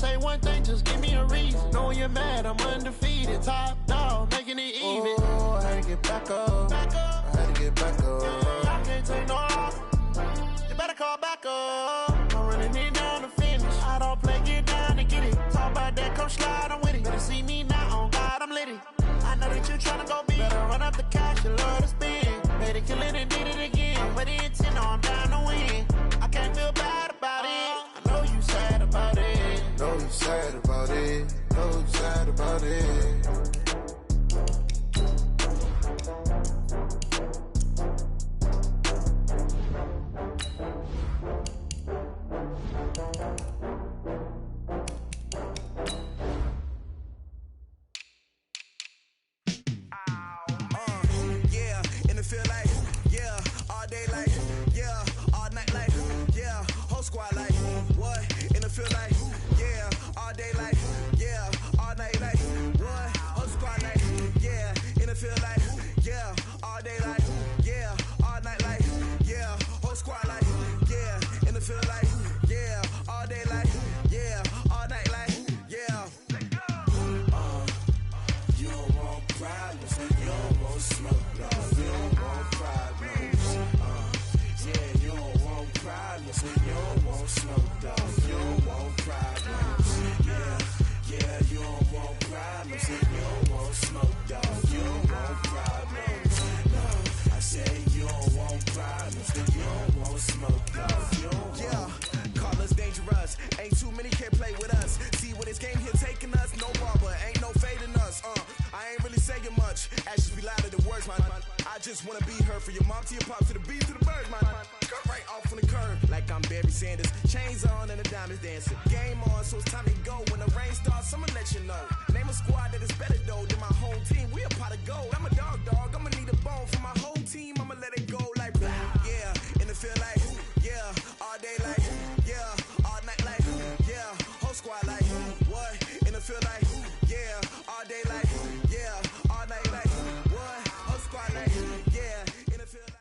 say one thing, just give me a reason. Know you're mad, I'm undefeated. Top dog, making it even. Oh, I had to get back up. I had to get back up. I can't take no loss. You better call back up. I'm running it down to finish. I don't play, get down to get it. Talk about that, come slide, I'm with it. Better see me now, on God, I'm litty. I know that you tryna go big. Better run up the cash, you love to spend. Made it, kill it, and did it again. With the intent, no, I'm down to win. I can't feel bad about it. I know you sad about it. Know you sad about it. Know you sad about it. Squad like, what? In the field like, yeah, all day like, yeah, all night like, what? Whole squad like, yeah, in the field like, yeah, all day like, yeah, all night like, yeah, whole squad like, yeah, in the field like, yeah, all day like, yeah, all night like, yeah. You don't want problems, you don't want smoke, dog. You don't want problems, yeah, you don't want problems, you don't want smoke, dog. You don't want problems, yeah, you don't want problems, you don't want smoke, dog. You don't want problems, no, I say you don't want problems, you don't want smoke, dog. You don't want. Call us dangerous, ain't too many can play with us. See what this game here taking us, no rubber, ain't no fading us, I ain't really saying much, actions be louder than words, man. I just wanna be heard from your mom to your pop to the beat to the birds, man. Cut right off on the curb, like I'm Barry Sanders. Chains on and the diamonds dancing. Game on, so it's time to go. When the rain starts, I'ma let you know. Name a squad that is better though than my home team. We a pot of gold. I'm a dog, I'ma need a bone for my whole team. I'ma let it go like blah. Yeah, in the field like, yeah, all day like, yeah, all night like, yeah, whole squad like, what? In the field like, yeah, all day like, yeah, all night like, what? Whole squad like, yeah, in the field like.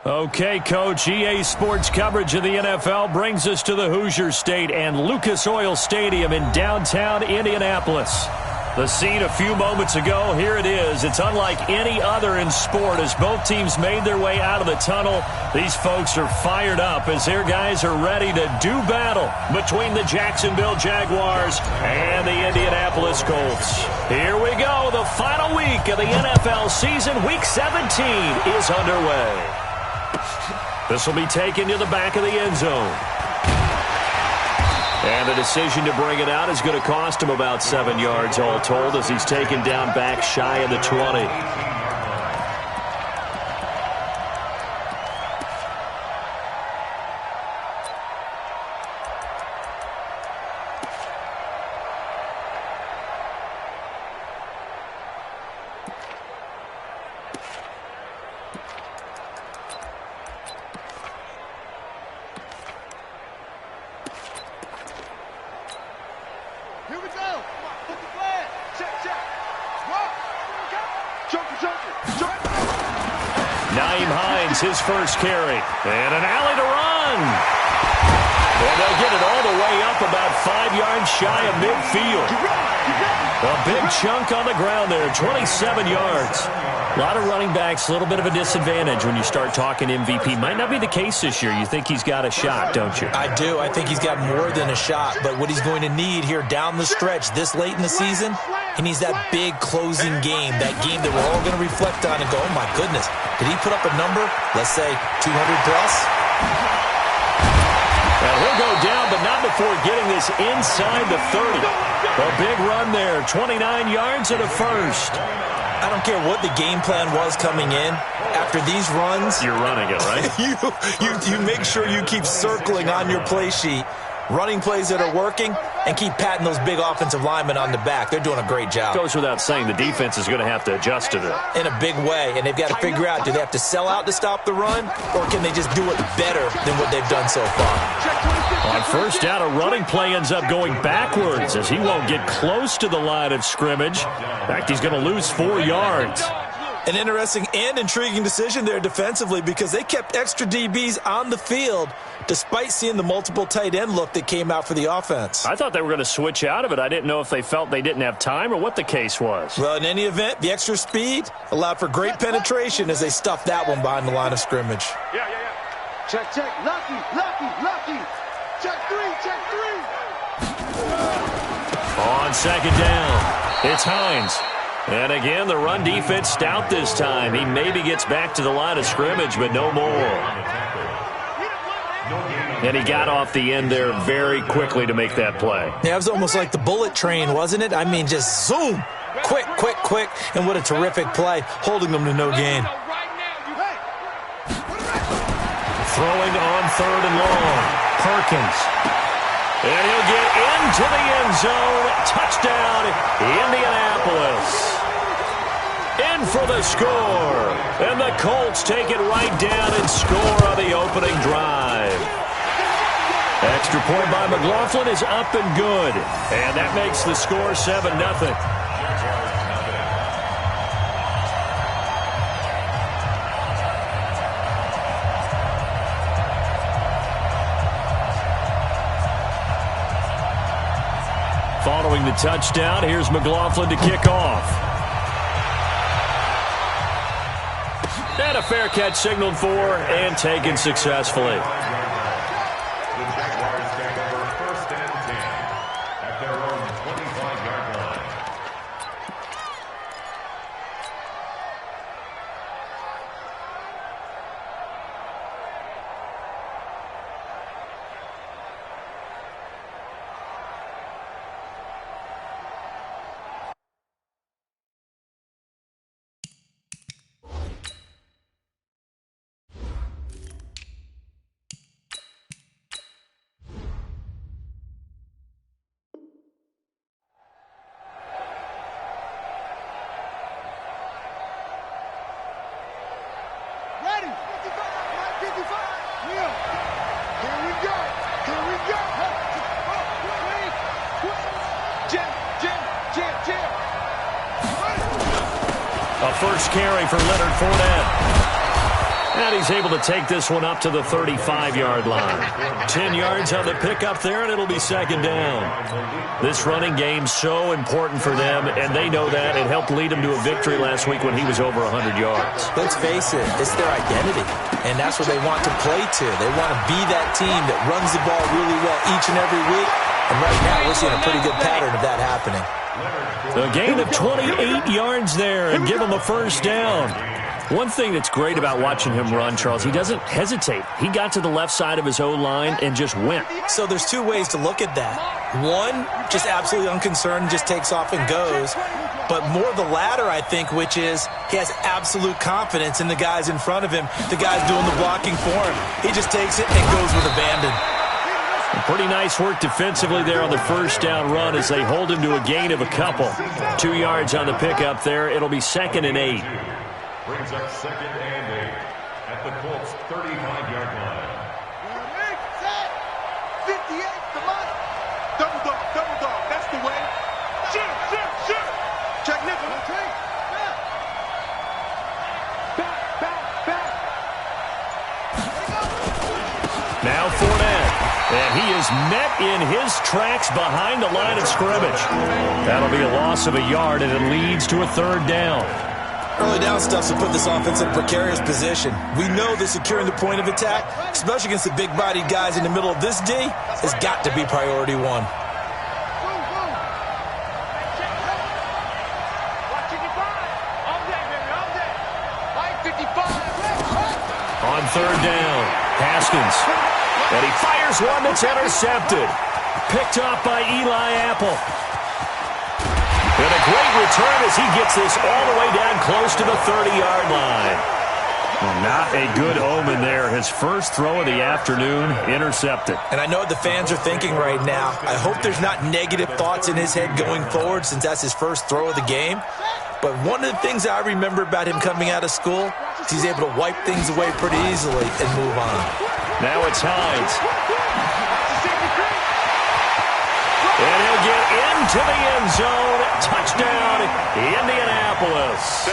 Okay, Coach, EA Sports coverage of the NFL brings us to the Hoosier State and Lucas Oil Stadium in downtown Indianapolis. The scene a few moments ago, here it is. It's unlike any other in sport as both teams made their way out of the tunnel. These folks are fired up as their guys are ready to do battle between the Jacksonville Jaguars and the Indianapolis Colts. Here we go. The final week of the NFL season, Week 17, is underway. This will be taken to the back of the end zone. And the decision to bring it out is going to cost him about 7 yards all told as he's taken down back shy of the 20. His first carry, and an alley to run. And they'll get it all the way up about 5 yards shy of midfield. A big chunk on the ground there, 27 yards. A lot of running backs, a little bit of a disadvantage when you start talking MVP. Might not be the case this year. You think he's got a shot, don't you? I do. I think he's got more than a shot. But what he's going to need here down the stretch this late in the season, he needs that big closing game, that game that we're all going to reflect on and go, oh, my goodness, did he put up a number, let's say 200 plus? And he'll go down, but not before getting this inside the 30. A big run there, 29 yards and a first. I don't care what the game plan was coming in. After these runs, you're running it, right? you make sure you keep circling on your play sheet, running plays that are working, and keep patting those big offensive linemen on the back. They're doing a great job. Goes without saying, the defense is going to have to adjust to that. In a big way, and they've got to figure out, do they have to sell out to stop the run, or can they just do it better than what they've done so far? On first down, a running play ends up going backwards as he won't get close to the line of scrimmage. In fact, he's going to lose 4 yards. An interesting and intriguing decision there defensively because they kept extra DBs on the field despite seeing the multiple tight end look that came out for the offense. I thought they were going to switch out of it. I didn't know if they felt they didn't have time or what the case was. Well, in any event, the extra speed allowed for great penetration as they stuffed that one behind the line of scrimmage. Yeah. Check. Lucky. Check three. On second down, it's Hines. And again, the run defense stout this time. He maybe gets back to the line of scrimmage, but no more. And he got off the end there very quickly to make that play. Yeah, it was almost like the bullet train, wasn't it? I mean, just zoom. Quick. And what a terrific play, holding them to no gain. Throwing on third and long. Perkins. And he'll get into the end zone. Touchdown, Indianapolis. In for the score. And the Colts take it right down and score on the opening drive. Extra point by McLaughlin is up and good. And that makes the score 7-0. Following the touchdown, here's McLaughlin to kick off. And a fair catch signaled for and taken successfully. The Jaguars take over 1st and 10 at their own 25-yard line. A first carry for Leonard Fournette. And he's able to take this one up to the 35-yard line. 10 yards on the pickup there, and it'll be second down. This running game's so important for them, and they know that. It helped lead them to a victory last week when he was over 100 yards. Let's face it, it's their identity, and that's what they want to play to. They want to be that team that runs the ball really well each and every week, and right now we're seeing a pretty good pattern of that happening. A gain of 28 yards there and give him a first down. One thing that's great about watching him run, Charles, he doesn't hesitate. He got to the left side of his O-line and just went. So there's two ways to look at that. One, just absolutely unconcerned, just takes off and goes. But more the latter, I think, which is he has absolute confidence in the guys in front of him, the guys doing the blocking for him. He just takes it and goes with abandon. Pretty nice work defensively there on the first down run as they hold him to a gain of a couple. 2 yards on the pickup there. It'll be 2nd and 8. Brings up 2nd and 8 at the Colts' 35-yard line. 58, come on. Double dog, that's the way. Shoot. Check nickel. Back. Now Fournette. And he is met in his tracks behind the line of scrimmage. That'll be a loss of a yard, and it leads to a 3rd down. Early down stuff to put this offense in a precarious position. We know that securing the point of attack, especially against the big-bodied guys in the middle of this D, has got to be priority one. On 3rd down, Haskins. And he fires one that's intercepted. Picked off by Eli Apple. And a great return as he gets this all the way down close to the 30-yard line. Well, not a good omen there. His first throw of the afternoon intercepted. And I know what the fans are thinking right now. I hope there's not negative thoughts in his head going forward since that's his first throw of the game. But one of the things I remember about him coming out of school is he's able to wipe things away pretty easily and move on. Now it's Hines. And he'll get into the end zone. Touchdown, Indianapolis.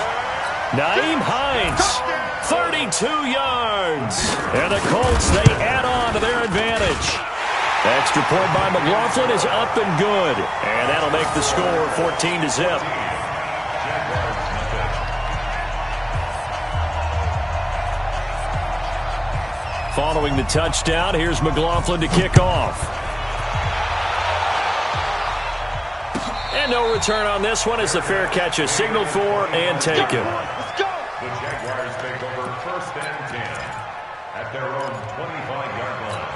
Nyheim Hines, 32 yards. And the Colts, they add on to their advantage. Extra point by McLaughlin is up and good. And that'll make the score 14-0. Following the touchdown, here's McLaughlin to kick off. And no return on this one as the fair catch is signaled for and taken. The Jaguars take over 1st and 10 at their own 25-yard line.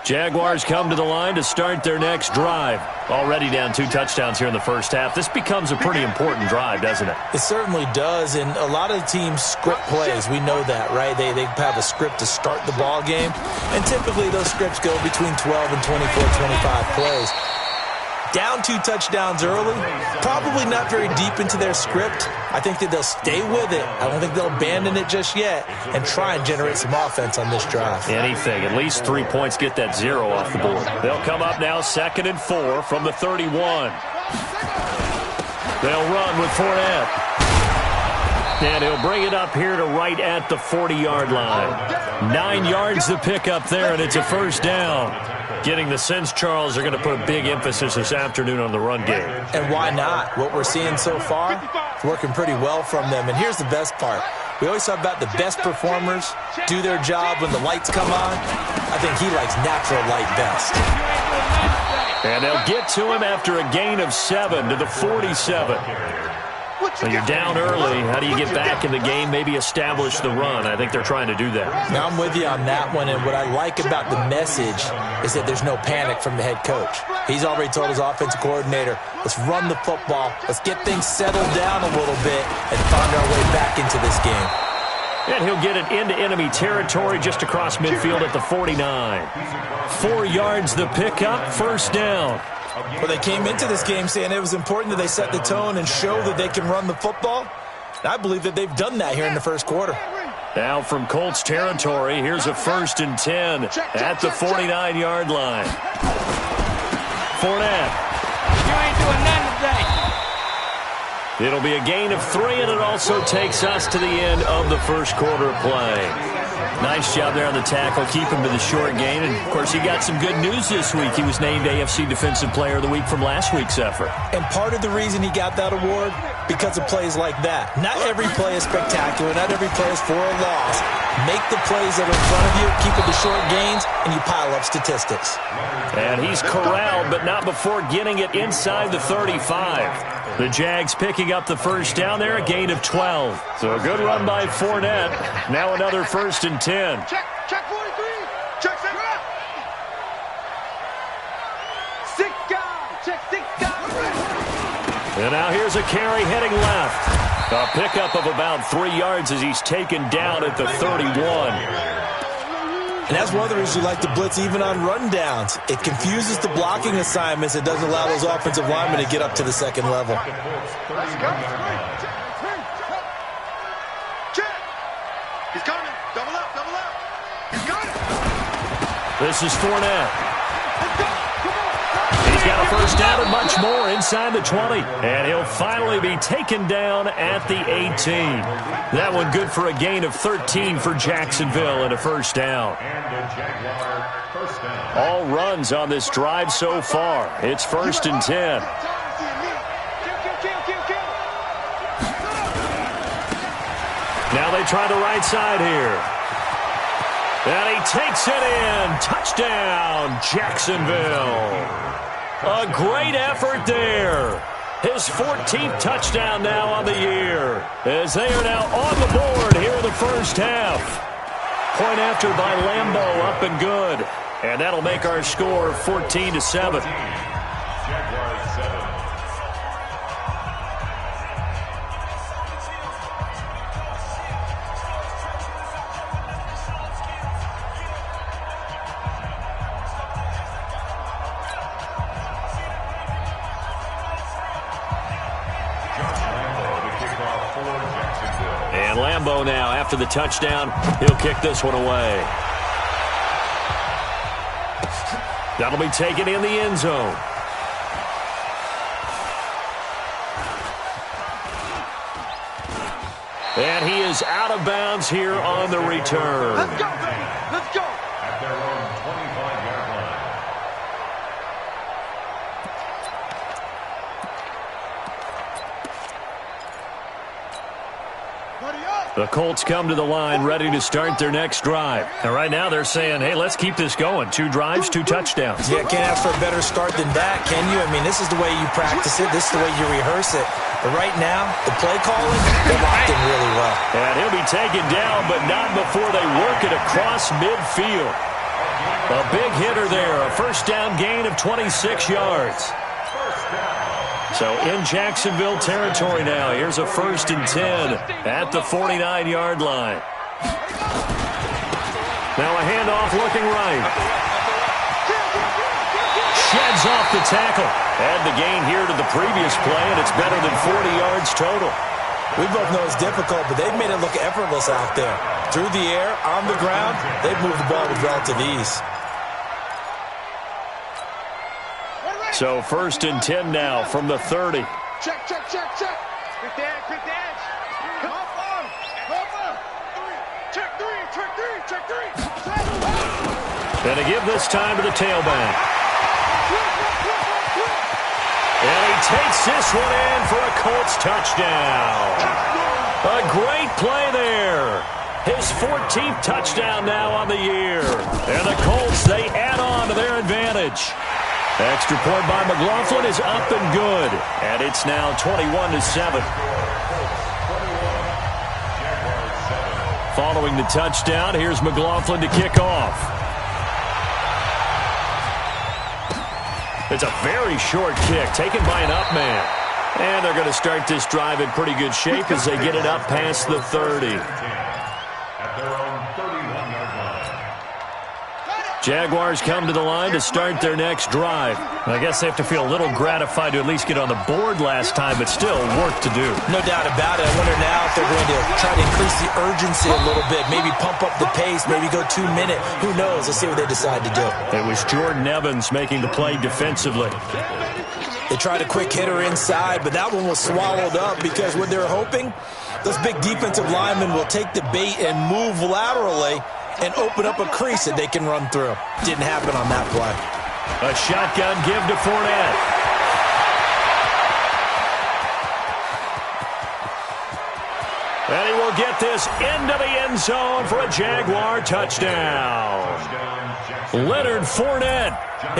Jaguars come to the line to start their next drive. Already down 2 touchdowns here in the first half. This becomes a pretty important drive, doesn't it? It certainly does, and a lot of teams script plays. We know that, right? They have a script to start the ball game, and typically those scripts go between 12 and 24, 25 plays. Down 2 touchdowns early, probably not very deep into their script. I think that they'll stay with it. I don't think they'll abandon it just yet and try and generate some offense on this drive. Anything. At least 3 points, get that 0 off the board. They'll come up now 2nd and 4 from the 31. They'll run with Fournette. And he'll bring it up here to right at the 40-yard line. 9 yards to pick up there, and it's a first down. Getting the sense Charles are going to put a big emphasis this afternoon on the run game. And why not? What we're seeing so far is working pretty well from them. And here's the best part. We always talk about the best performers do their job when the lights come on. I think he likes natural light best. And they'll get to him after a gain of 7 to the 47. When you're down early, how do you get back in the game, maybe establish the run? I think they're trying to do that. Now I'm with you on that one, and what I like about the message is that there's no panic from the head coach. He's already told his offensive coordinator, let's run the football, let's get things settled down a little bit, and find our way back into this game. And he'll get it into enemy territory just across midfield at the 49. 4 yards the pickup, first down. Well, they came into this game saying it was important that they set the tone and show that they can run the football. And I believe that they've done that here in the first quarter. Now from Colts territory, here's a 1st and 10 at the 49-yard line. Fournette. You ain't doing nothing today. It'll be a gain of 3, and it also takes us to the end of the first quarter of play. Nice job there on the tackle. Keep him to the short gain. And, of course, he got some good news this week. He was named AFC Defensive Player of the Week from last week's effort. And part of the reason he got that award, because of plays like that. Not every play is spectacular. Not every play is for a loss. Make the plays that are in front of you, keep it to short gains, and you pile up statistics. And he's corralled, but not before getting it inside the 35. The Jags picking up the first down there, a gain of 12. So a good run by Fournette. Now another 1st and 10. Check 43. Check 6 guys. 6 guys. Check 6 guys. And now here's a carry heading left. A pickup of about 3 yards as he's taken down at the 31. And that's one of the reasons you like to blitz even on rundowns. It confuses the blocking assignments. It doesn't allow those offensive linemen to get up to the second level. Let's go. Check. He's coming. Double up, double up. He's got it. This is Fournette. He's got a first down and much more inside the 20. And he'll finally be taken down at the 18. That one good for a gain of 13 for Jacksonville and a first down. All runs on this drive so far. It's 1st and 10. Now they try the right side here. And he takes it in. Touchdown, Jacksonville. A great effort there. His 14th touchdown now on the year, as they are now on the board here in the first half. Point after by Lambeau, up and good. And that'll make our score 14-7. Jaguars 7. And Lambeau now, after the touchdown, he'll kick this one away. That'll be taken in the end zone. And he is out of bounds here on the return. Let's go, baby. Let's go. At their own 25-yard line. The Colts come to the line ready to start their next drive. And right now they're saying, hey, let's keep this going. 2 drives, 2 touchdowns. Yeah, can't ask for a better start than that, can you? I mean, this is the way you practice it. This is the way you rehearse it. But right now, the play calling, they're locked in really well. And he'll be taken down, but not before they work it across midfield. A big hitter there, a first down gain of 26 yards. So in Jacksonville territory now. Here's a 1st and 10 at the 49-yard line. Now a handoff looking right. Sheds off the tackle. Add the gain here to the previous play, and it's better than 40 yards total. We both know it's difficult, but they've made it look effortless out there. Through the air, on the ground, they've moved the ball with relative ease. So 1st and 10 now from the 30. Check, check, check, check. Quick dance. Come on. Check three. And to give this time to the tailback. And he takes this one in for a Colts touchdown. A great play there. His 14th touchdown now on the year. And the Colts, they add on to their advantage. Extra point by McLaughlin is up and good. And it's now 21-7. Following the touchdown, here's McLaughlin to kick off. It's a very short kick taken by an up man. And they're going to start this drive in pretty good shape as they get it up past the 30. At their own 31-yard line. Jaguars come to the line to start their next drive. I guess they have to feel a little gratified to at least get on the board last time, but still work to do. No doubt about it. I wonder now if they're going to try to increase the urgency a little bit, maybe pump up the pace, maybe go 2-minute. Who knows? Let's see what they decide to do. It was Jordan Evans making the play defensively. They tried a quick hitter inside, but that one was swallowed up because what they're hoping, those big defensive linemen will take the bait and move laterally and open up a crease that they can run through. Didn't happen on that play. A shotgun give to Fournette. And he will get this into the end zone for a Jaguar touchdown. Leonard Fournette,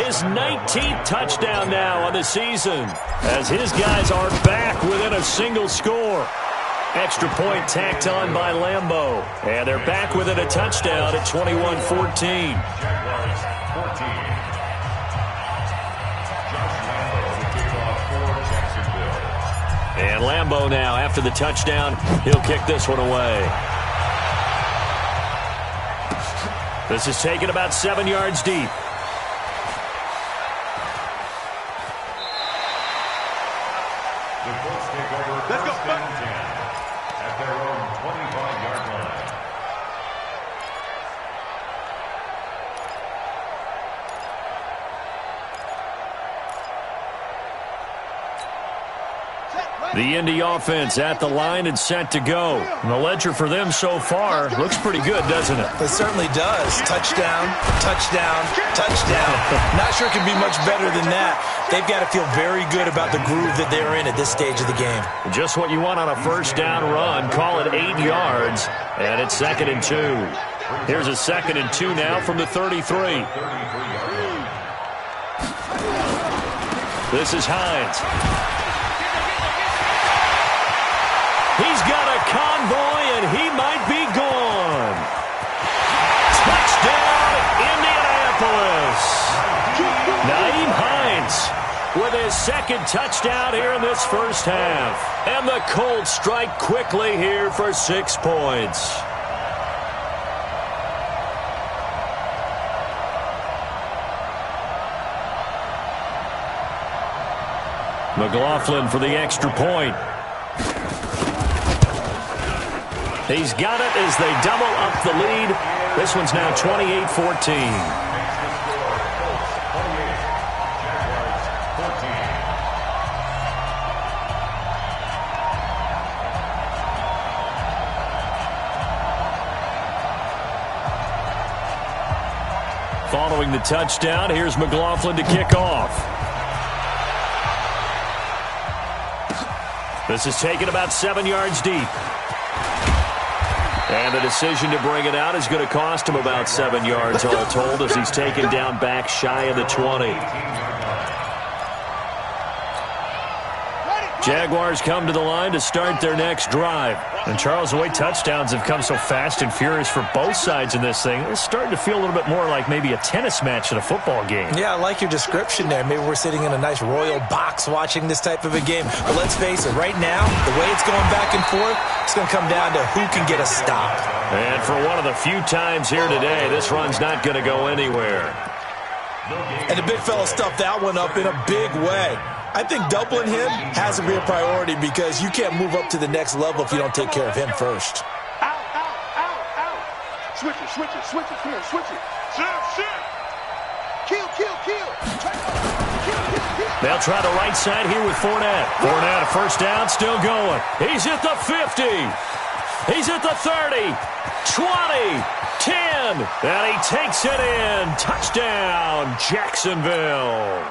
his 19th touchdown now on the season, as his guys are back within a single score. Extra point tacked on by Lambeau. And they're back within a touchdown at 21-14. Jaguars 14. And Lambeau now, after the touchdown, he'll kick this one away. This is taken about 7 yards deep. The Colts take over first and 10 at their own 25-yard line. The Indy offense at the line and set to go. And the ledger for them so far looks pretty good, doesn't it? It certainly does. Touchdown, touchdown, touchdown. Not sure it can be much better than that. They've got to feel very good about the groove that they're in at this stage of the game. Just what you want on a first down run. Call it 8 yards, and it's 2nd and 2. Here's a 2nd and 2 now from the 33. This is Hines. He's got a convoy, and he might be gone. Touchdown, Indianapolis. Nyheim Hines with his 2nd touchdown here in this first half. And the Colts strike quickly here for 6 points. McLaughlin for the extra point. He's got it as they double up the lead. This one's now 28-14. Following the touchdown, here's McLaughlin to kick off. This is taken about 7 yards deep. And the decision to bring it out is going to cost him about 7 yards all told as he's taken down back shy of the 20. Jaguars come to the line to start their next drive. And Charles, the way touchdowns have come so fast and furious for both sides in this thing, it's starting to feel a little bit more like maybe a tennis match than a football game. Yeah, I like your description there. Maybe we're sitting in a nice royal box watching this type of a game. But let's face it, right now, the way it's going back and forth, it's going to come down to who can get a stop. And for one of the few times here today, this run's not going to go anywhere. And the big fella stuffed that one up in a big way. I think doubling him has to be a priority because you can't move up to the next level if you don't take care of him first. Out, out, out, out. Switch it, switch it, switch it. Come on, switch it. Shit. Kill, kill, kill. They'll try the right side here with Fournette. Fournette, a first down, still going. He's at the 50. He's at the 30. 20. 10. And he takes it in. Touchdown, Jacksonville.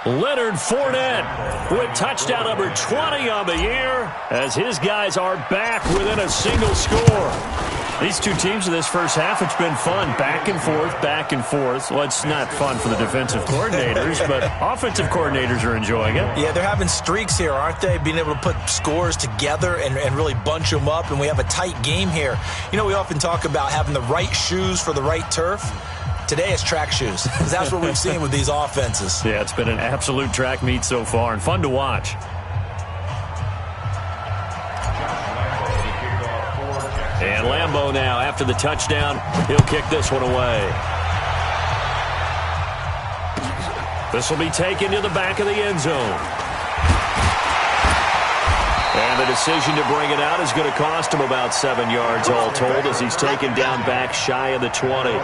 Leonard Fournette with touchdown number 20 on the year as his guys are back within a single score. These two teams in this first half, it's been fun. Back and forth, back and forth. Well, it's not fun for the defensive coordinators, but offensive coordinators are enjoying it. Yeah, they're having streaks here, aren't they? Being able to put scores together and really bunch them up, and we have a tight game here. You know, we often talk about having the right shoes for the right turf. Today it's track shoes, because that's what we've seen with these offenses. Yeah, it's been an absolute track meet so far, and fun to watch. And Lambeau now, after the touchdown, he'll kick this one away. This will be taken to the back of the end zone. And the decision to bring it out is going to cost him about 7 yards all told as he's taken down back shy of the 20.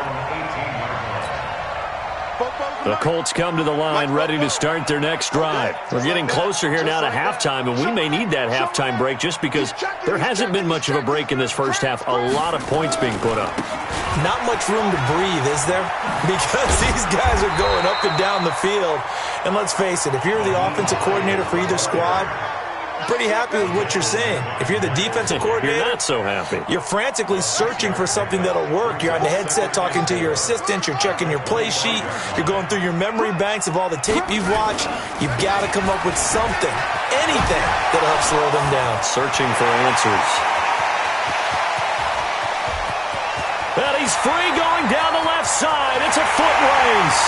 The Colts come to the line ready to start their next drive. We're getting closer here now to halftime, and we may need that halftime break just because there hasn't been much of a break in this first half. A lot of points being put up. Not much room to breathe, is there? Because these guys are going up and down the field. And let's face it, if you're the offensive coordinator for either squad, pretty happy with what you're seeing. If you're the defensive coordinator, you're not so happy. You're frantically searching for something that'll work. You're on the headset talking to your assistant. You're checking your play sheet. You're going through your memory banks of all the tape you've watched. You've got to come up with something, anything that'll help slow them down. Searching for answers. And he's free going down the left side. It's a foot race.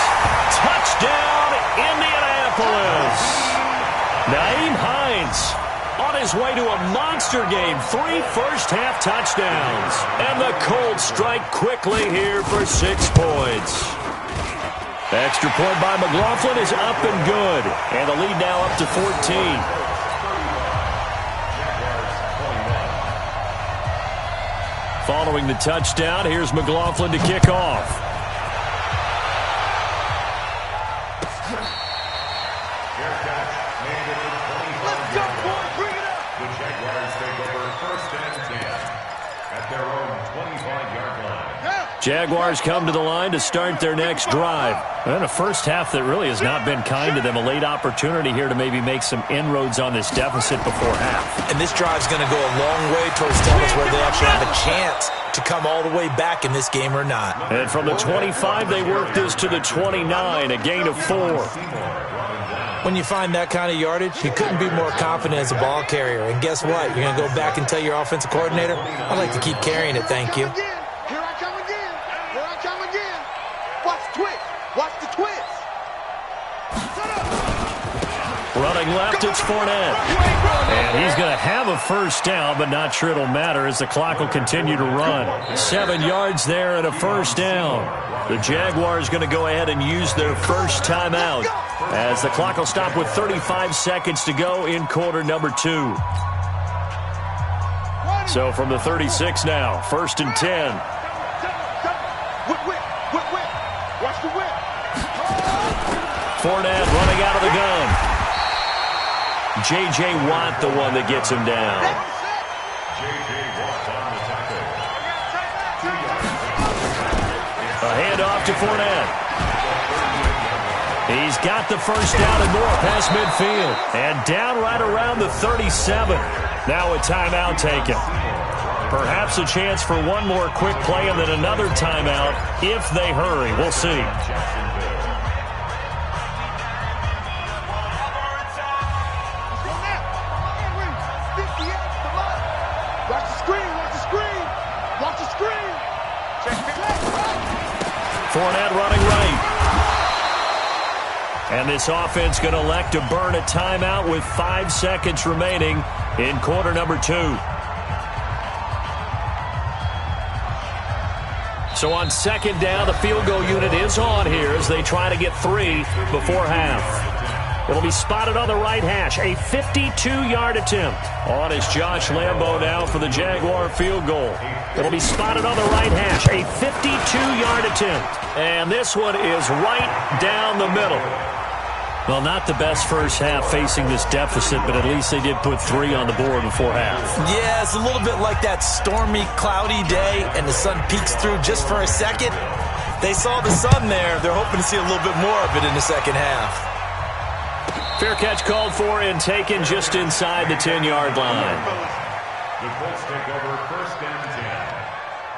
Touchdown, Indianapolis. Nyheim Hines on his way to a monster game. 3 first-half touchdowns. And the Colts strike quickly here for 6 points. Extra point by McLaughlin is up and good. And the lead now up to 14. Following the touchdown, here's McLaughlin to kick off. Jaguars come to the line to start their next drive. And a first half that really has not been kind to them. A late opportunity here to maybe make some inroads on this deficit before half. And this drive's going to go a long way towards telling us whether they actually have a chance to come all the way back in this game or not. And from the 25, they work this to the 29, a gain of 4. When you find that kind of yardage, you couldn't be more confident as a ball carrier. And guess what? You're going to go back and tell your offensive coordinator, I'd like to keep carrying it, thank you. Running left, it's Fournette. And he's going to have a first down, but not sure it'll matter as the clock will continue to run. 7 yards there and a first down. The Jaguars going to go ahead and use their first timeout as the clock will stop with 35 seconds to go in quarter number 2. So from the 36 now, 1st and 10. Watch the whip. Fournette running out of the gun. J.J. Watt, the one that gets him down. A handoff to Fournette. He's got the first down and more past midfield. And down right around the 37. Now a timeout taken. Perhaps a chance for one more quick play and then another timeout if they hurry. We'll see. Fournette running right. And this offense going to elect to burn a timeout with 5 seconds remaining in quarter number 2. So on second down, the field goal unit is on here as they try to get 3 before half. It'll be spotted on the right hash. A 52-yard attempt. On is Josh Lambo now for the Jaguar field goal. It'll be spotted on the right hash. A 52-yard attempt. And this one is right down the middle. Well, not the best first half facing this deficit, but at least they did put 3 on the board before half. Yeah, it's a little bit like that stormy, cloudy day, and the sun peeks through just for a second. They saw the sun there. They're hoping to see a little bit more of it in the second half. Fair catch called for and taken just inside the 10-yard line. The Colts take over first and 10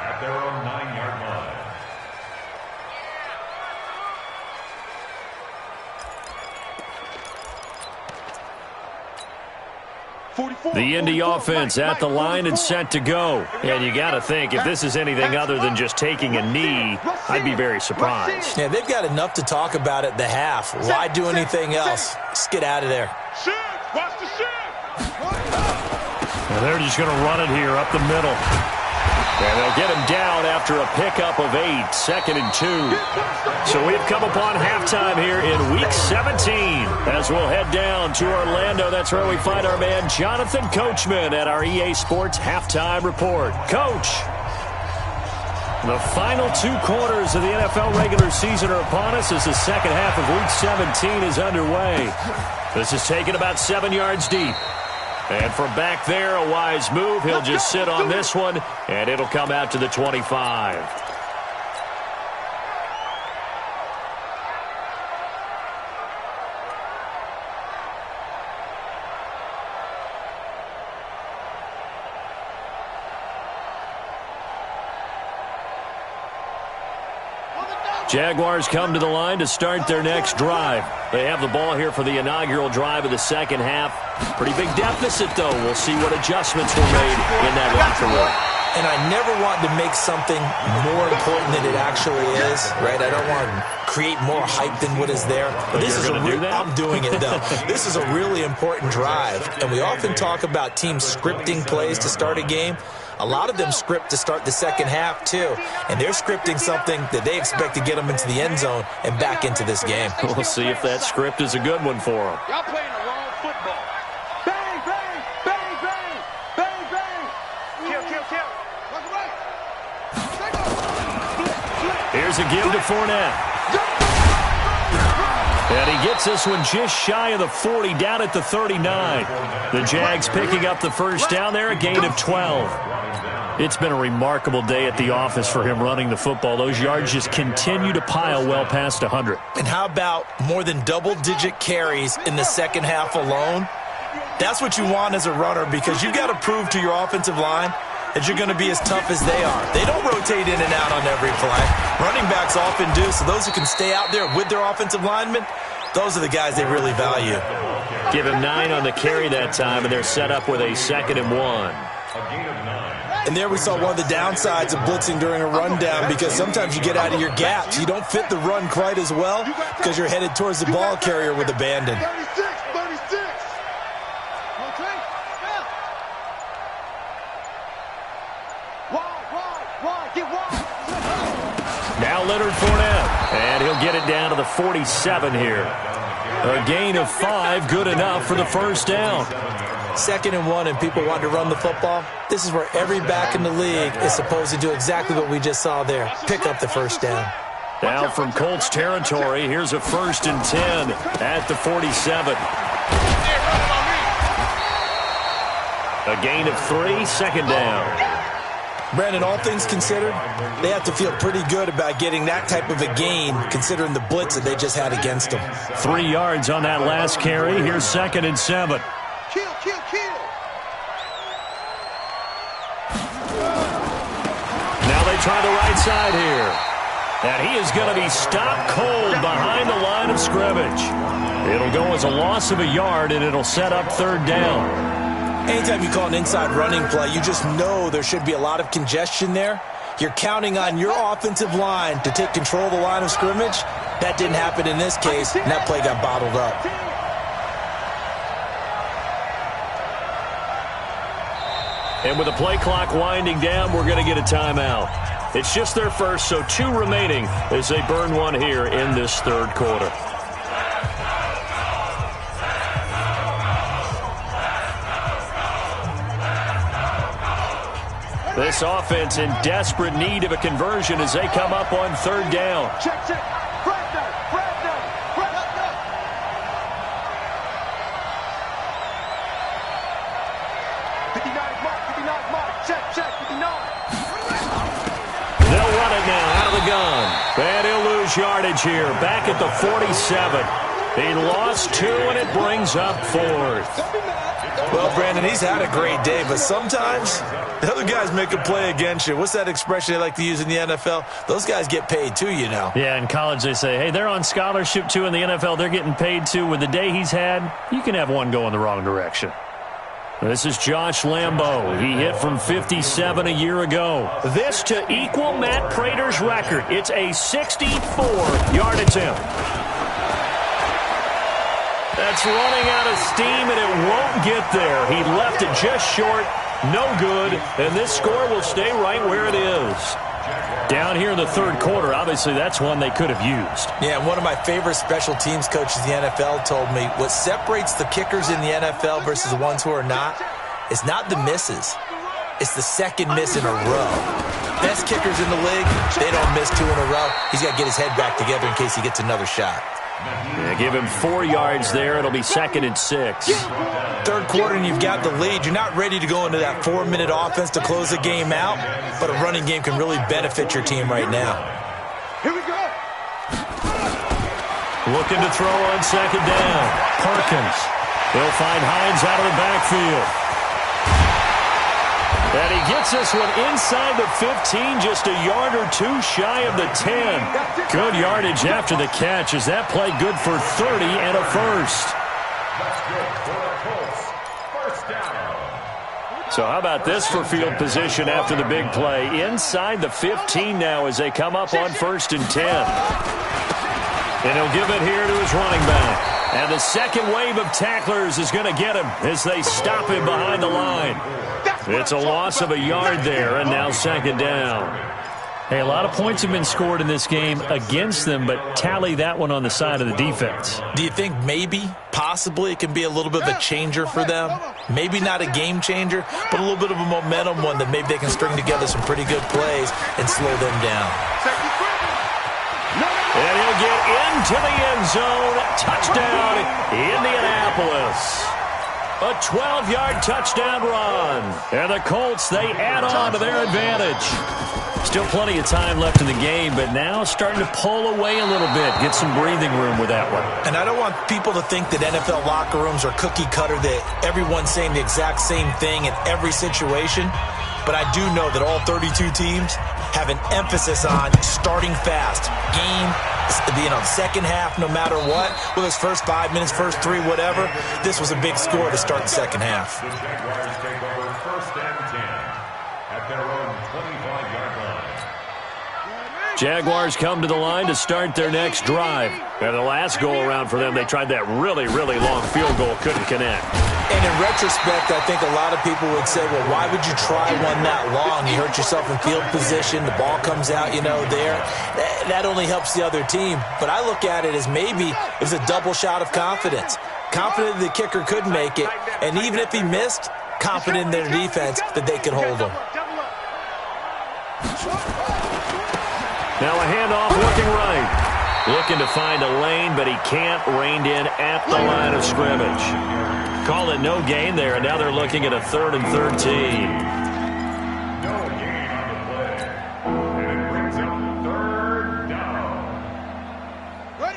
at their own 9-yard line. The Indy offense at the line and set to go. And you got to think, if this is anything other than just taking a knee, I'd be very surprised. Yeah, they've got enough to talk about at the half. Why do anything else? Just get out of there. And they're just going to run it here up the middle. And they'll get him down after a pickup of 8, 2nd and 2. So we've come upon halftime here in Week 17 as we'll head down to Orlando. That's where we find our man Jonathan Coachman at our EA Sports Halftime Report. Coach, the final 2 quarters of the NFL regular season are upon us as the second half of Week 17 is underway. This is taken about 7 yards deep. And from back there, a wise move. He'll just sit on this one, and it'll come out to the 25. Jaguars come to the line to start their next drive. They have the ball here for the inaugural drive of the second half. Pretty big deficit, though. We'll see what adjustments were made in that locker room. And I never want to make something more important than it actually is, right? I don't want to create more hype than what is there. But this is I'm doing it, though. This is a really important drive. And we often talk about teams scripting plays to start a game. A lot of them script to start the second half, too. And they're scripting something that they expect to get them into the end zone and back into this game. We'll see if that script is a good one for them. Y'all playing the wrong football. Bang, bang, bang, bang, bang, bang. Kill, kill, kill. Here's a give to Fournette. And he gets this one just shy of the 40, down at the 39. The Jags picking up the first down there, a gain of 12. It's been a remarkable day at the office for him running the football. Those yards just continue to pile well past 100. And how about more than double-digit carries in the second half alone? That's what you want as a runner, because you've got to prove to your offensive line that you're going to be as tough as they are. They don't rotate in and out on every play. Running backs often do, so those who can stay out there with their offensive linemen, those are the guys they really value. Give him 9 on the carry that time, and they're set up with a 2nd and 1. And there we saw one of the downsides of blitzing during a rundown, because sometimes you get out of your gaps. You don't fit the run quite as well because you're headed towards the ball carrier with abandon. 36. Okay, wide, get wide. Now Leonard Fournette, and he'll get it down to the 47 here. A gain of 5, good enough for the first down. 2nd and 1, and people want to run the football. This is where every back in the league is supposed to do exactly what we just saw there. Pick up the first down. Now from Colts territory, here's a 1st and 10 at the 47. A gain of 3, 2nd down. Brandon, all things considered, they have to feel pretty good about getting that type of a gain, considering the blitz that they just had against them. 3 yards on that last carry. Here's 2nd and 7. Kill, kill, kill. Now they try the right side here. And he is going to be stopped cold behind the line of scrimmage. It'll go as a loss of a yard, and it'll set up 3rd down. Anytime you call an inside running play, you just know there should be a lot of congestion there. You're counting on your offensive line to take control of the line of scrimmage. That didn't happen in this case, and that play got bottled up. And with the play clock winding down, we're going to get a timeout. It's just their first, so 2 remaining as they burn one here in this 3rd quarter. This offense in desperate need of a conversion as they come up on 3rd down. Check, check. Frag down, frag down, frag down. 59 mark, 59 mark. Check, check, 59. They'll run it now out of the gun. And he'll lose yardage here. Back at the 47. He lost 2, and it brings up 4th. Well, Brandon, he's had a great day, but sometimes the other guys make a play against you. What's that expression they like to use in the NFL? Those guys get paid too, you know. Yeah, in college they say, hey, they're on scholarship too. In the NFL, they're getting paid too. With the day he's had, you can have one going the wrong direction. This is Josh Lambo. He hit from 57 a year ago. This to equal Matt Prater's record. It's a 64-yard attempt. That's running out of steam, and it won't get there. He left it just short. No good, and this score will stay right where it is. Down here in the 3rd quarter, obviously that's one they could have used. Yeah, one of my favorite special teams coaches in the NFL told me what separates the kickers in the NFL versus the ones who are not is not the misses. It's the 2nd miss in a row. Best kickers in the league, they don't miss 2 in a row. He's got to get his head back together in case he gets another shot. Yeah, give him 4 yards there. It'll be 2nd and 6. 3rd quarter and you've got the lead. You're not ready to go into that 4-minute offense to close the game out, but a running game can really benefit your team right now. Here we go. Looking to throw on 2nd down. Perkins. They'll find Hines out of the backfield. And he gets this one inside the 15, just a yard or 2 shy of the 10. Good yardage after the catch. Is that play good for 30 and a first? That's good for the Colts. First down. So how about this for field position after the big play? Inside the 15 now as they come up on 1st and 10. And he'll give it here to his running back. And the second wave of tacklers is going to get him as they stop him behind the line. It's a loss of a yard there, and now 2nd down. Hey, a lot of points have been scored in this game against them, but tally that one on the side of the defense. Do you think maybe, possibly, it can be a little bit of a changer for them? Maybe not a game changer, but a little bit of a momentum one that maybe they can string together some pretty good plays and slow them down. And he'll get into the end zone. Touchdown, Indianapolis. A 12-yard touchdown run. And the Colts, they add on to their advantage. Still plenty of time left in the game, but now starting to pull away a little bit. Get some breathing room with that one. And I don't want people to think that NFL locker rooms are cookie cutter, that everyone's saying the exact same thing in every situation. But I do know that all 32 teams have an emphasis on starting fast. Game, the second half, no matter what, whether it's first 5 minutes, first 3, whatever, this was a big score to start the second half. The Jaguars take over 1st and 10 at their own 25-yard line. Jaguars come to the line to start their next drive. And the last go-around for them, they tried that really, really long field goal, couldn't connect. And in retrospect, I think a lot of people would say, well, why would you try one that long? You hurt yourself in field position. The ball comes out, there. That only helps the other team. But I look at it as maybe it was a double shot of confidence. Confident the kicker could make it. And even if he missed, confident in their defense that they could hold him. Now a handoff looking right. Looking to find a lane, but he can't. Reined in at the line of scrimmage. Call it no gain there, and now they're looking at a 3rd and 13. No gain on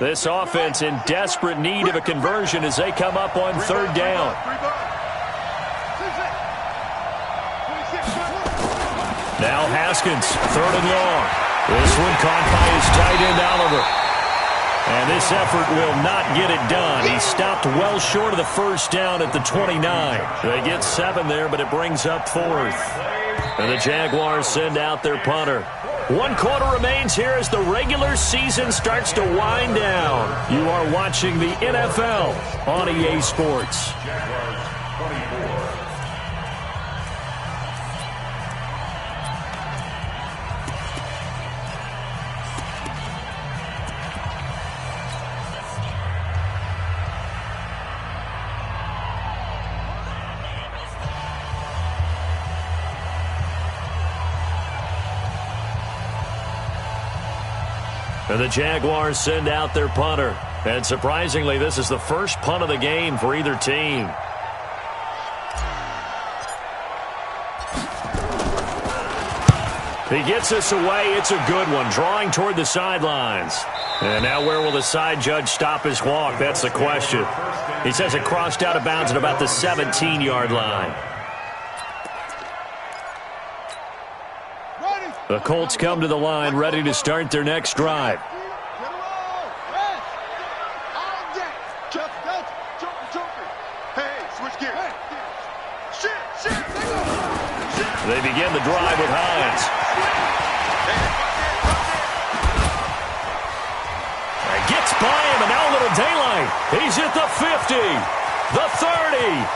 This offense in desperate need of a conversion as they come up on third down. Now Haskins, third and long. This one caught by his tight end Oliver. And this effort will not get it done. He stopped well short of the first down at the 29. They get 7 there, but it brings up 4th. And the Jaguars send out their punter. 1 quarter remains here as the regular season starts to wind down. You are watching the NFL on EA Sports. Jaguars 24. And the Jaguars send out their punter. And surprisingly, this is the first punt of the game for either team. He gets this away. It's a good one, drawing toward the sidelines. And now where will the side judge stop his walk? That's the question. He says it crossed out of bounds at about the 17-yard line. The Colts come to the line, ready to start their next drive. They begin the drive with Hines. Gets by him, and now a little daylight. He's at the 50, the 30,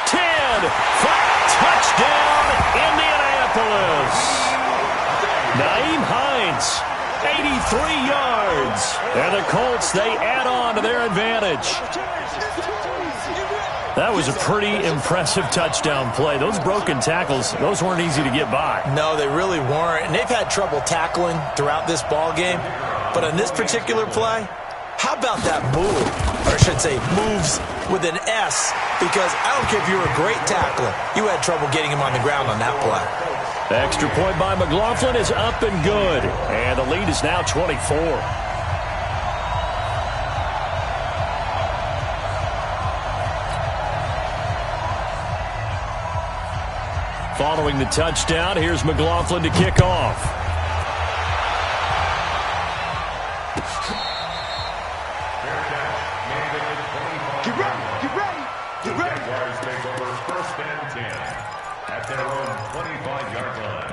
10, 5, touchdown, Indianapolis. Naeem Hines, 83 yards. And the Colts, they add on to their advantage. That was a pretty impressive touchdown play. Those broken tackles, those weren't easy to get by. No, they really weren't. And they've had trouble tackling throughout this ball game. But on this particular play, how about that move? Or I should say moves with an S. Because I don't care if you're a great tackler, you had trouble getting him on the ground on that play. The extra point by McLaughlin is up and good. And the lead is now 24. Following the touchdown, here's McLaughlin to kick off. Get ready, get ready, get ready. Jaguars take over 1st and 10 at their own 25-yard line.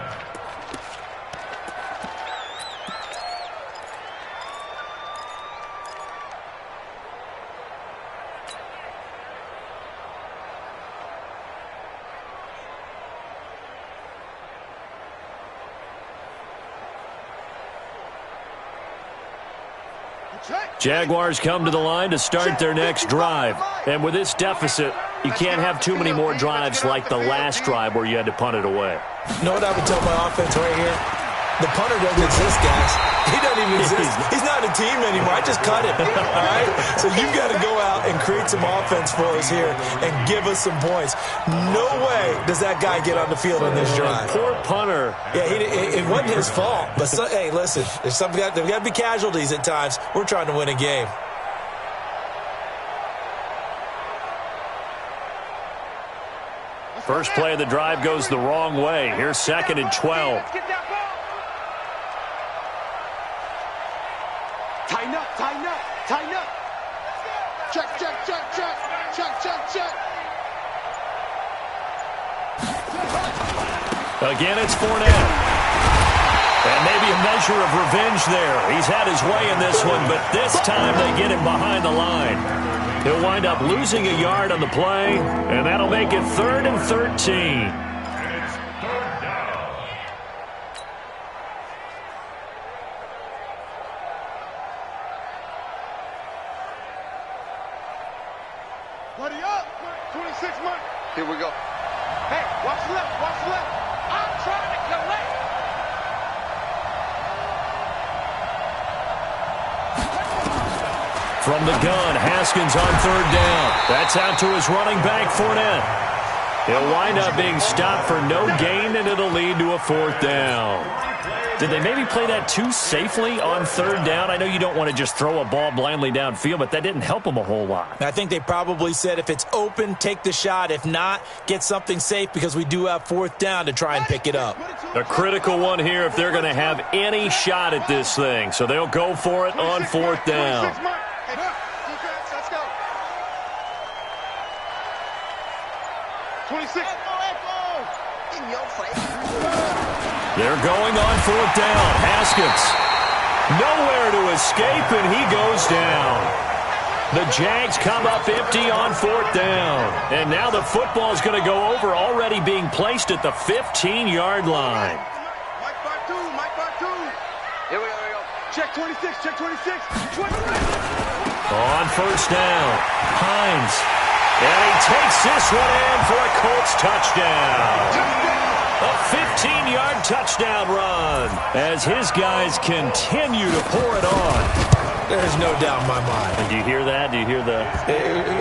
Jaguars come to the line to start their next drive. And with this deficit, you can't have too many more drives like the last drive where you had to punt it away. You know what I would tell my offense right here? The punter doesn't exist, guys. He doesn't even exist. He's not a team anymore. I just cut him. All right? So you've got to go out and create some offense for us here and give us some points. No way does that guy get on the field on this drive. Poor punter. Yeah, it wasn't his fault. But, hey, listen, there's got to be casualties at times. We're trying to win a game. First play of the drive goes the wrong way. Here's 2nd and 12. Tighten up, tighten up, tighten up. Check, check, check, check, check, check, check. Again, it's Fournette. And maybe a measure of revenge there. He's had his way in this one, but this time they get him behind the line. He'll wind up losing a yard on the play, and that'll make it 3rd and 13. And it's 3rd down. Buddy up. 26 months. Here we go. Hey, watch left, watch left. I'm trying to collect. From the gun, Haskins on 3rd down. That's out to his running back, Fournette. He'll wind up being stopped for no gain, and it'll lead to a 4th down. Did they maybe play that too safely on third down? I know you don't want to just throw a ball blindly downfield, but that didn't help them a whole lot. I think they probably said if it's open, take the shot. If not, get something safe because we do have fourth down to try and pick it up. A critical one here if they're going to have any shot at this thing. So they'll go for it on fourth down. Let's go. 26. In your face. They're going on fourth down. Haskins. Nowhere to escape, and he goes down. The Jags come up empty on fourth down. And now the football's going to go over, already being placed at the 15-yard line. Mike 5-2. Here we go. Check 26. On first down, Hines. And he takes this one in for a Colts touchdown. A 15-yard touchdown run as his guys continue to pour it on. There's no doubt in my mind. And do you hear that? Do you hear the...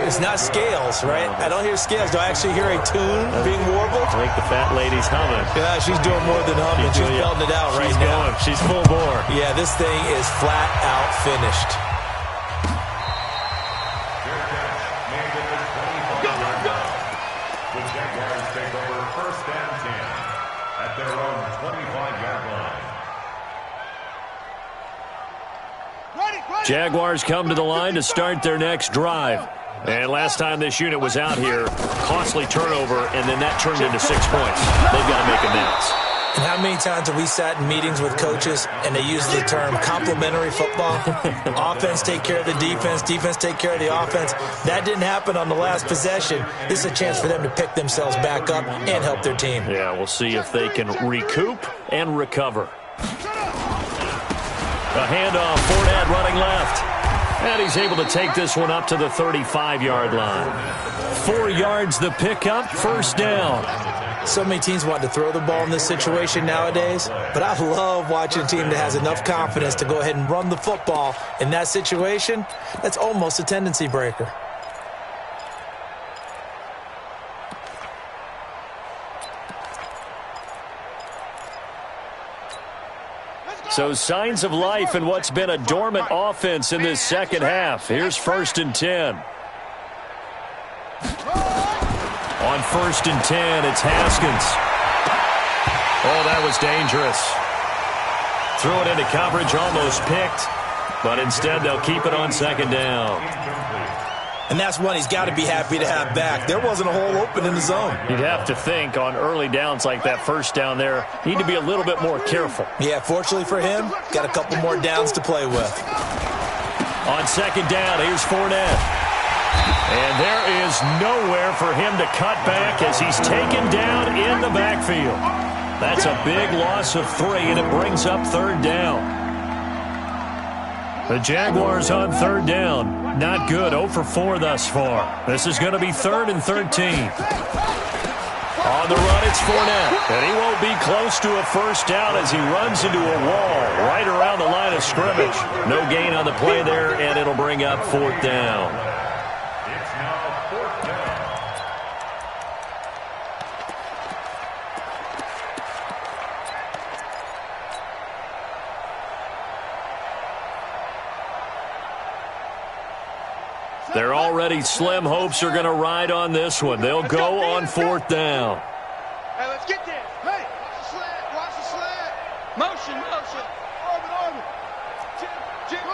It's not scales, right? I don't hear scales. Do I actually hear a tune being warbled? I think the fat lady's humming. Yeah, she's doing more than humming. She's belting it out right now. She's full bore. Yeah, this thing is flat out finished. The Jaguars take over first and 10 at their own 25-yard line. Jaguars come to the line to start their next drive. And last time this unit was out here, costly turnover, and then that turned into 6 points. They've got to make amends. And how many times have we sat in meetings with coaches and they use the term complementary football? Offense take care of the defense, defense take care of the offense. That didn't happen on the last possession. This is a chance for them to pick themselves back up and help their team. Yeah, we'll see if they can recoup and recover. A handoff, Fournette running left. And he's able to take this one up to the 35-yard line. 4 yards the pickup, first down. So many teams want to throw the ball in this situation nowadays, but I love watching a team that has enough confidence to go ahead and run the football in that situation. That's almost a tendency breaker. So signs of life in what's been a dormant offense in this second half. Here's first and 10. On first and 10, it's Haskins. Oh, that was dangerous. Threw it into coverage, almost picked. But instead, they'll keep it on second down. And that's one he's got to be happy to have back. There wasn't a hole open in the zone. You'd have to think on early downs like that first down there, need to be a little bit more careful. Yeah, fortunately for him, got a couple more downs to play with. On second down, here's Fournette. And there is nowhere for him to cut back as he's taken down in the backfield. That's a big loss of 3, and it brings up third down. The Jaguars on third down. Not good, 0 for 4 thus far. This is going to be 3rd and 13. On the run, it's Fournette. And he won't be close to a first down as he runs into a wall right around the line of scrimmage. No gain on the play there, and it'll bring up 4th down. It's now 4th down. They're already slim hopes are going to ride on this one. They'll go on 4th down. Hey, let's get there. Hey, watch the sled. Motion. Orbit. Jim, go.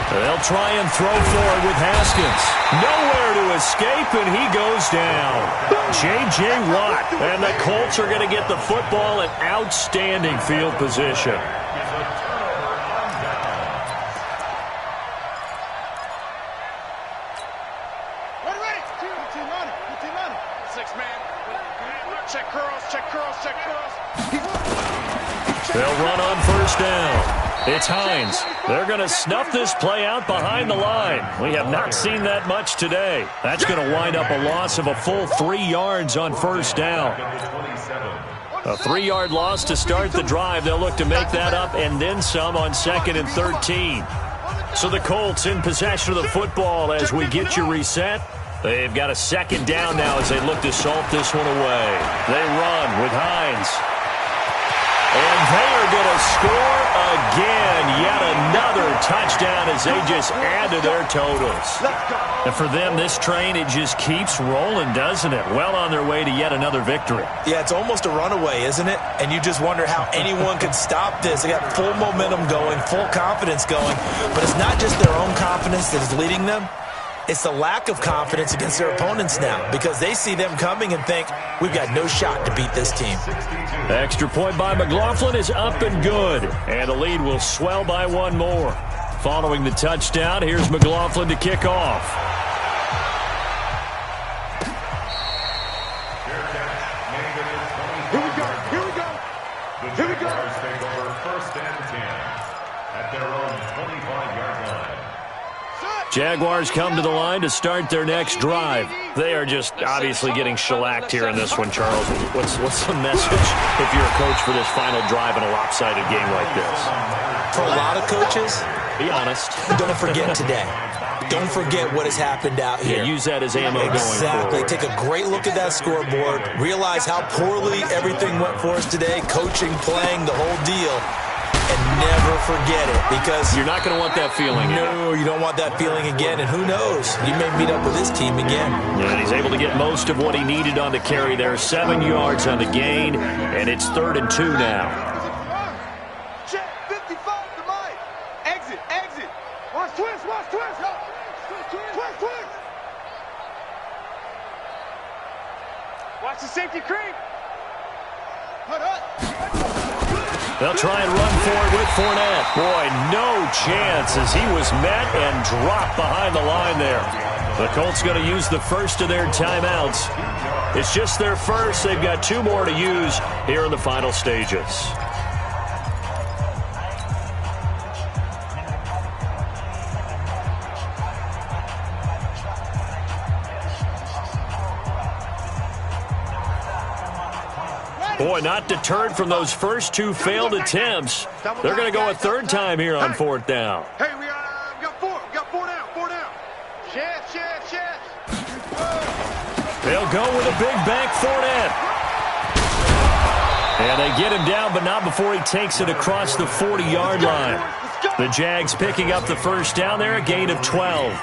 They'll try and throw forward with Haskins. Nowhere to escape, and he goes down. J.J. Watt, and the Colts are going to get the football in outstanding field position. Ready. Team on it. 6-man. Check curls. They'll run on first down. It's Hines. They're going to snuff this play out behind the line. We have not seen that much today. That's going to wind up a loss of a full 3 yards on first down. A 3-yard loss to start the drive. They'll look to make that up and then some on 2nd and 13. So the Colts in possession of the football as we get you reset. They've got a second down now as they look to salt this one away. They run with Hines. And they are going to score again. Yet another touchdown as they just add to their totals. And for them, this train, it just keeps rolling, doesn't it? Well on their way to yet another victory. Yeah, it's almost a runaway, isn't it? And you just wonder how anyone could stop this. They got full momentum going, full confidence going. But it's not just their own confidence that is leading them. It's the lack of confidence against their opponents now because they see them coming and think, we've got no shot to beat this team. Extra point by McLaughlin is up and good. And the lead will swell by one more. Following the touchdown, here's McLaughlin to kick off. Here we go. Here we go. The Jaguars take over 1st and 10 at their own 25-yard line. Jaguars come to the line to start their next drive. They are just obviously getting shellacked here in this one, Charles. What's the message if you're a coach for this final drive in a lopsided game like this? For a lot of coaches, be honest. Don't forget today. Don't forget what has happened out here. Yeah, use that as ammo going forward. Exactly. Take a great look at that scoreboard. Realize how poorly everything went for us today. Coaching, playing, the whole deal. And never forget it because you're not going to want that feeling. No, you don't want that feeling again. And who knows? You may meet up with this team again. Yeah, and he's able to get most of what he needed on the carry there. 7 yards on the gain, and it's 3rd and 2 now. Check 55 to Mike. Exit, exit. Watch twist, watch twist. Twist, twist. Watch the safety creep. Put up. They'll try and run for it with Fournette. Boy, no chance as he was met and dropped behind the line there. The Colts going to use the first of their timeouts. It's just their first. They've got 2 more to use here in the final stages. Boy, not deterred from those first 2 failed attempts. They're going to go a 3rd time here on 4th down. Hey, we got 4. We got 4 down. 4 down. Chest. They'll go with a big bank Fournette. And they get him down, but not before he takes it across the 40-yard line. The Jags picking up the first down there, a gain of 12.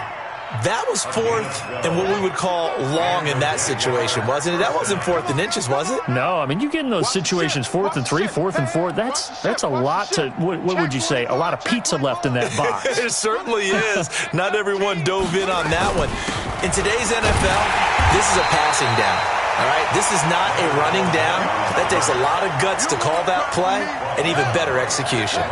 That was 4th and what we would call long in that situation, wasn't it? That wasn't 4th and inches, was it? No, I mean, you get in those situations 4th and 3, 4th and 4. That's a lot to, what would you say, a lot of pizza left in that box. It certainly is. Not everyone dove in on that one. In today's NFL, this is a passing down. All right, this is not a running down. That takes a lot of guts to call that play and even better execution.